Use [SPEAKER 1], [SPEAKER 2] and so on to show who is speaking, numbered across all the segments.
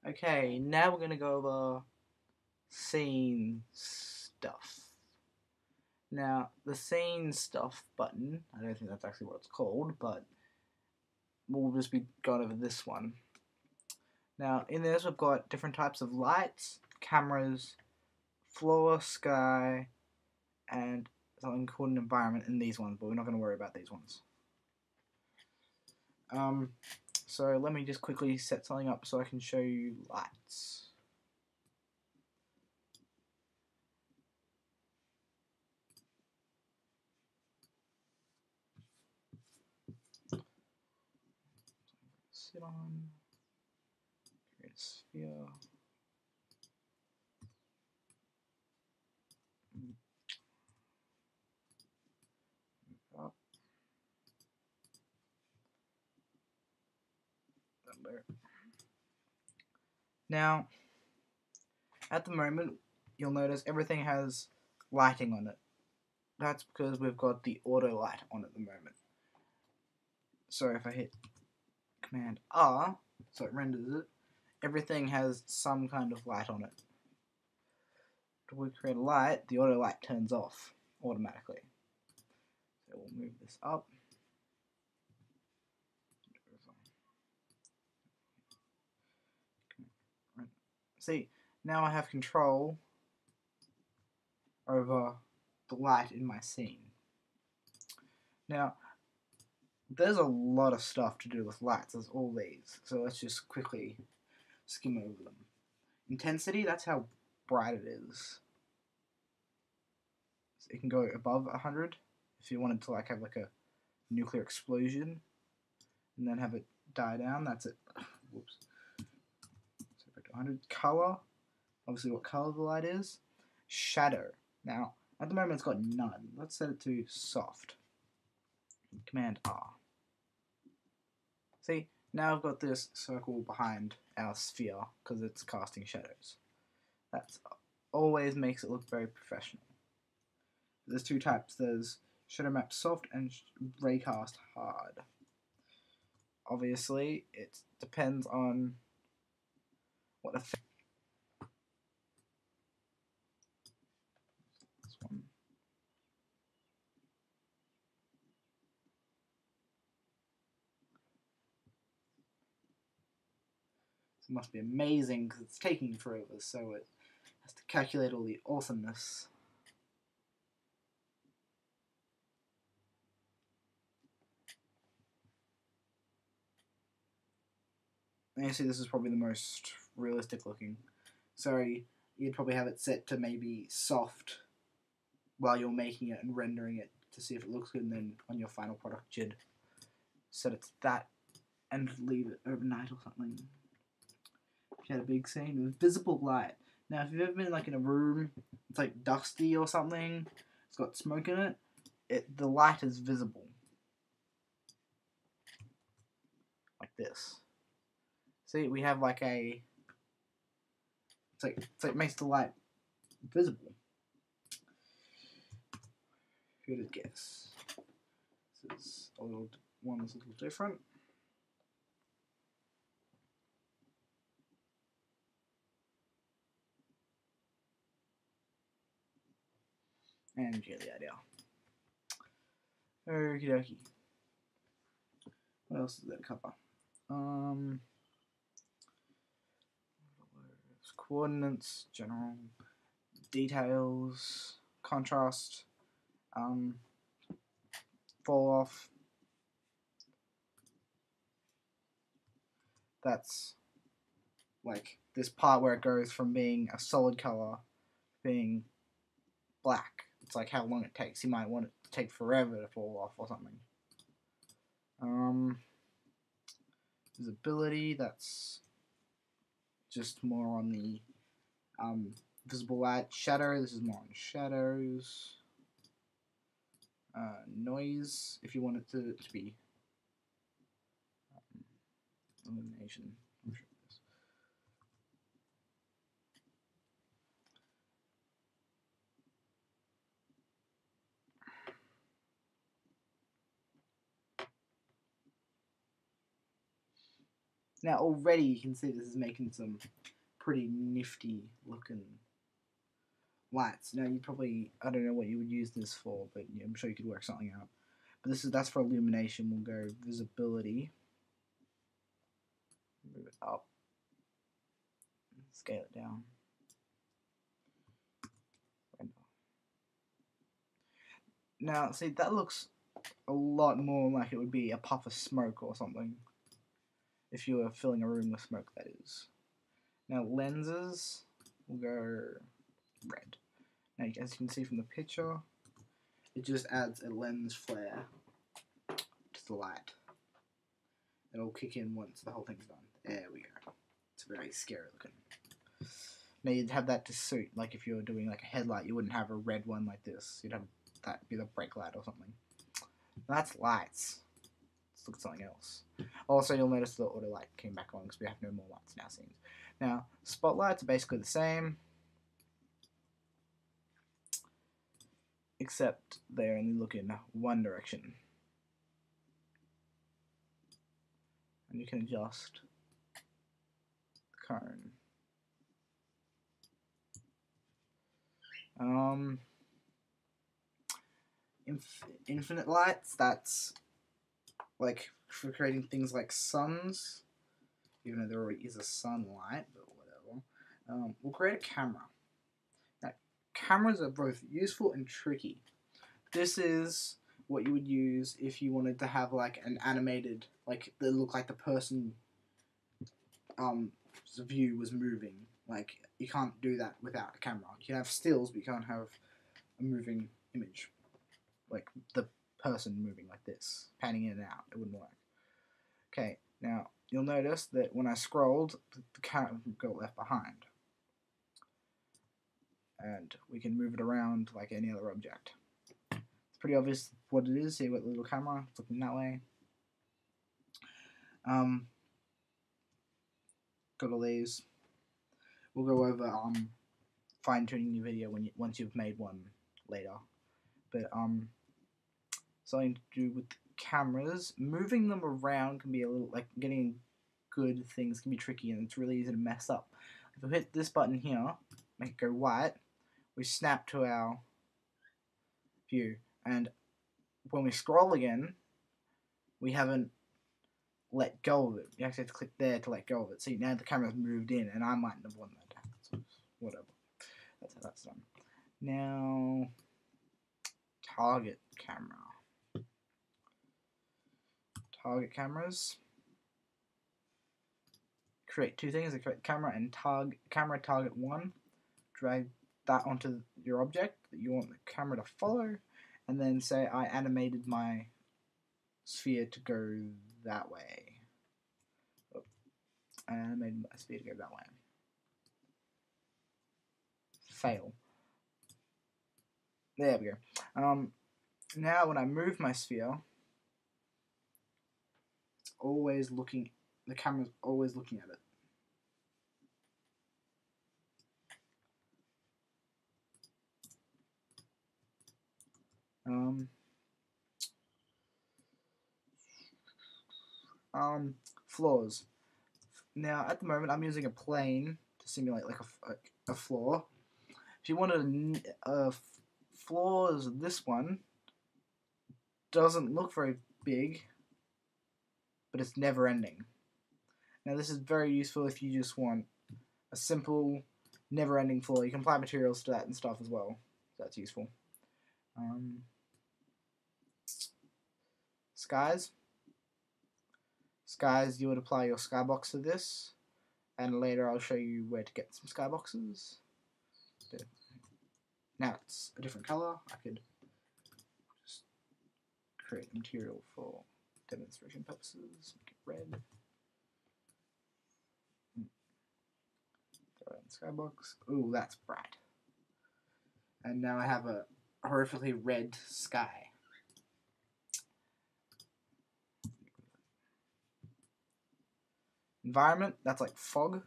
[SPEAKER 1] Okay, now we're gonna go over scene stuff. Now, the scene stuff button, I don't think that's actually what it's called, but we'll just be going over this one. Now, in this, we've got different types of lights, cameras, floor, sky, and something called an environment in these ones, but we're not going to worry about these ones. Um, so let me just quickly set something up so I can show you lights. Sit on, create a sphere. Up. Now, at the moment, you'll notice everything has lighting on it. That's because we've got the auto light on at the moment. So if I hit Command R, so it renders it, everything has some kind of light on it. If we create a light, the auto light turns off automatically. So we'll move this up. See, now I have control over the light in my scene. Now, there's a lot of stuff to do with lights. There's all these. So let's just quickly skim over them. Intensity, that's how bright it is. So it can go above 100 if you wanted to like have like a nuclear explosion and then have it die down. That's it. Whoops. So back to 100. Color, obviously what color the light is. Shadow. Now, at the moment it's got none. Let's set it to soft. Command R. See, now I've got this circle behind our sphere because it's casting shadows. That always makes it look very professional. There's two types. There's shadow map soft and raycast hard. Obviously, it depends on what effect. This one. It must be amazing because it's taking forever, so it has to calculate all the awesomeness. And you see, this is probably the most realistic looking. Sorry, you'd probably have it set to maybe soft while you're making it and rendering it to see if it looks good, and then on your final product, you'd set it to that and leave it overnight or something. If you had a big scene with visible light. Now, if you've ever been like in a room, it's like dusty or something, it's got smoke in it, the light is visible. Like this. See, we have like a, it's like makes the light visible. Who would guess? This is a little, one is a little different. And you get the idea. Okie dokie. What else does that cover? Coordinates, general details, contrast, fall off. That's like this part where it goes from being a solid color being black. It's like how long it takes. You might want it to take forever to fall off or something. Visibility, that's just more on the visible light. Shadow, this is more on shadows. Noise, if you want it to be illumination. I'm sure it is. Now already you can see this is making some pretty nifty looking lights. Now you probably, I don't know what you would use this for, but yeah, I'm sure you could work something out. But that's for illumination. We'll go visibility, move it up, scale it down. Now see, that looks a lot more like it would be a puff of smoke or something. If you were filling a room with smoke, that is. Now lenses, we'll go red. Now as you can see from the picture, it just adds a lens flare to the light. It'll kick in once the whole thing's done. There we go. It's very scary looking. Now you'd have that to suit, like if you were doing like a headlight, you wouldn't have a red one like this. You'd have that be the brake light or something. That's lights. Let's look at something else. Also, you'll notice the auto light came back on because we have no more lights in our scenes. Now, spotlights are basically the same, except they only look in one direction. And you can adjust the cone. Infinite lights, that's like for creating things like suns, even though there already is a sunlight, but whatever. We'll create a camera. Now, cameras are both useful and tricky. This is what you would use if you wanted to have like an animated, like that looked like the person view was moving. Like you can't do that without a camera. You can have stills, but you can't have a moving image, like the person moving like this, panning in and out. It wouldn't work. Okay, now you'll notice that when I scrolled, the camera got left behind, and we can move it around like any other object. It's pretty obvious what it is. See what the little camera, it's looking that way. Got all these. We'll go over fine-tuning your video once you've made one later. But something to do with cameras, moving them around can be a little, like getting good things can be tricky, and it's really easy to mess up. If we hit this button here, make it go white, we snap to our view, and when we scroll again, we haven't let go of it. You actually have to click there to let go of it. See, now the camera's moved in, and I mightn't have wanted that to happen, so whatever. That's how that's done. Now, target camera. Target cameras. Create two things. Create camera and camera target 1. Drag that onto your object that you want the camera to follow, and then say I animated my sphere to go that way. Oh, I animated my sphere to go that way. Fail. There we go. Now when I move my sphere, it's always looking. The camera's always looking at it. Floors. Now, at the moment, I'm using a plane to simulate like a floor. If you wanted floors, this one doesn't look very big, but it's never ending. Now, this is very useful if you just want a simple, never-ending floor. You can apply materials to that and stuff as well. So that's useful. Skies. Skies, you would apply your skybox to this, and later I'll show you where to get some skyboxes. Now it's a different color. I could just create material for demonstration purposes. Make it red. Throw it in the skybox. Ooh, that's bright. And now I have a horrifically red sky. Environment, that's like fog.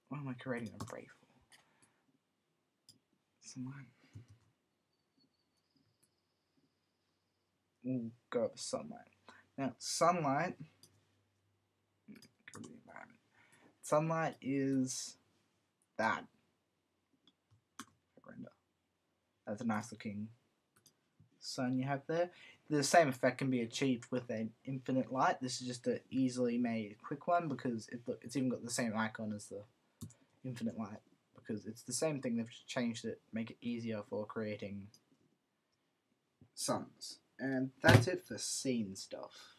[SPEAKER 1] What am I creating a ray for? Sunlight. We'll go over sunlight. Now, sunlight. Cover the environment. Sunlight is that. Render. That's a nice looking sun you have there. The same effect can be achieved with an infinite light. This is just an easily made quick one because it's even got the same icon as the infinite light, because it's the same thing. They've just changed it, make it easier for creating suns. And that's it for scene stuff.